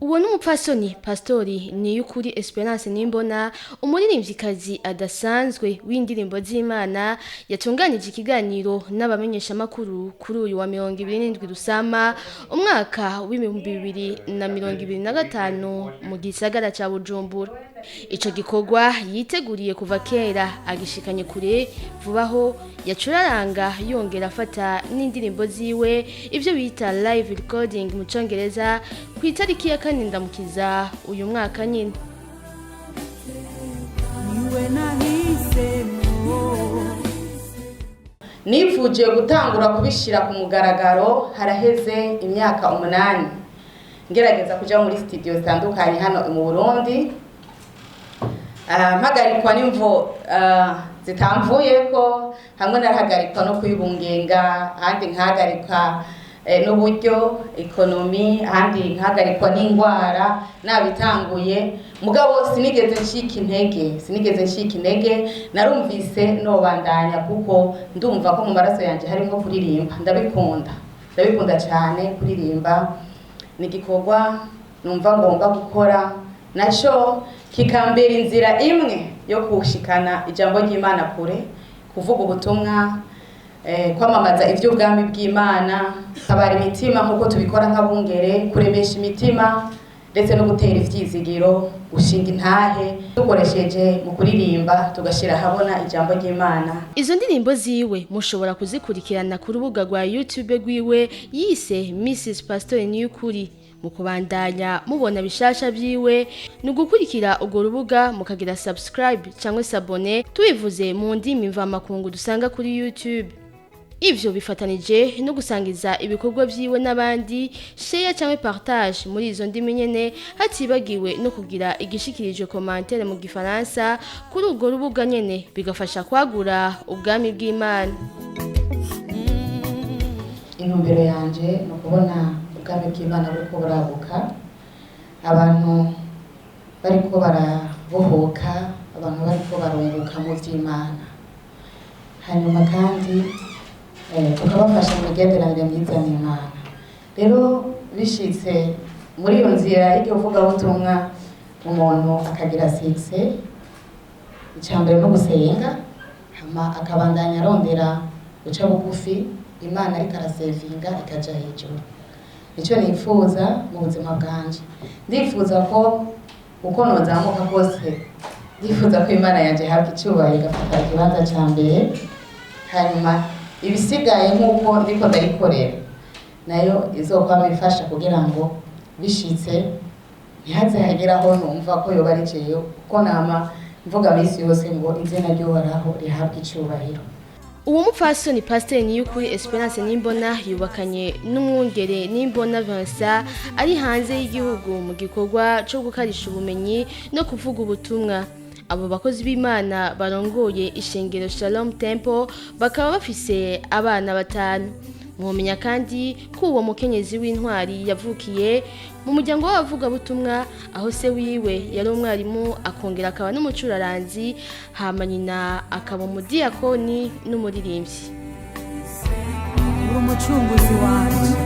Uwo n'umupfasoni pastori Niyukuri Esperance Nimbona, umuririmvyikazi adasanzwe w'indirimbo z'Imana, yatunganije ikiganiro n'abamenyesha makuru kuri uyu wa 27 Rusama umwaka w'2025 mu gisagara ca Bujumbura. Ico gikorwa yiteguriye kuva kera agishikanye kure vubaho yacuraranga yongera afata n'indirimbo ziwe ivyo bita live recording mu Congereza ku itariki ya 4 Ndamukiza uyu mwaka nyine. Nifuje gutangura kubishira ku mugaragaro haraheze imyaka 8 ngerageza kuja muri studio zitandukanye hano mu Burundi, mpagarikwa n'imvo zitamvuyeko, hamwe narahagarikwa no kwibungenga, handi nkahagarika n'uburyo ekonomi, handi nkahagarikwa n'ingwara nabitanguye, mugabo sinigeze nshika intege, narumvise nobandanya kuko ndumva ko mu maraso yanje harimo kuririmba, ndabikunda cyane kuririmba, ni igikorwa numva ngomba gukora naco kikambera inzira imwe yo kushikana ijambo ry'Imana kure, kuvuga ubutumwa, kwamamaza ivy'ubwami bw'Imana, kabara imitima nkuko tubikora nk'abungere, kuremesha imitima ndetse no gutera ivyizigiro, gushinga intahe dukoresheje mu kuririmba tugashira habona ijambo ry'Imana. Izo ndirimbo ziwe mushobora kuzikurikirana ku rubuga rwa YouTube rwiwe yise Mrs Pastor Niyukuri. Mu kubandanya mubona bishasha vyiwe ni gukurikira urwo rubuga mukagira subscribe cyangwa sabone tubivuze mu ndimi mvamakungu dusanga kuri YouTube. Ivyo bifatanije no gusangiza ibikorwa vyiwe n'abandi, share cyangwa partage muri izo ndimi nyene, hatibagiwe no kugira igishikirije commentaire mu gifaransa kuri urwo rubuga nyene, bigafasha kwagura ubwami bw'Imana. Intumbero yanje no kubona ubwami bw'Imana buriko buraguka, abantu bariko barabohoka, abantu bariko barunguka mu vy'Imana, hanyuma kandi tukabafasha mu migenderanire myiza n'Imana. Rero bishitse muri iyo nzira y'ubuvugabutumwa umuntu akagira success, icambere no gusenga, hama akabandanya arondera guca bugufi, Imana ariko arasevinga ikaja hejuru. Nico nifuza mu buzima bwanje, ndifuza ko uko nozamuka kose, ndifuza ko Imana yanje habwa icyubahiro igafata ikibanza ca mbere, hanyuma ibisigaye nk'uko ndiko ndayikorera nayo izokwama ifasha kugira ngo bishitse ntihaze hageraho numva ko yoba ariceyo, kuko nama mvuga misi yose ngo izina ry'Uhoraho rihabwa icyubahiro. Uwo mupfasoni Pastor Niyukuri Esperance Nimbona yubakanye n'umwungere Nimbona Vincent ari hanze y'igihugu mu gikorwa cyo gukarisha ubumenyi no kuvuga ubutumwa. Abo bakozi b'Imana barongoye ishengero Shalom Temple bakaba bafise abana 5. Mwomenya kandi ko uwo mukenyezi w'intwari yavukiye mu muryango w'abavugabutumwa, aho se wiwe yari umwarimu akongera akaba n'umucuraranzi, hama nyina akaba umudiyakoni n'umuririmbyi. Umucunguzi wanje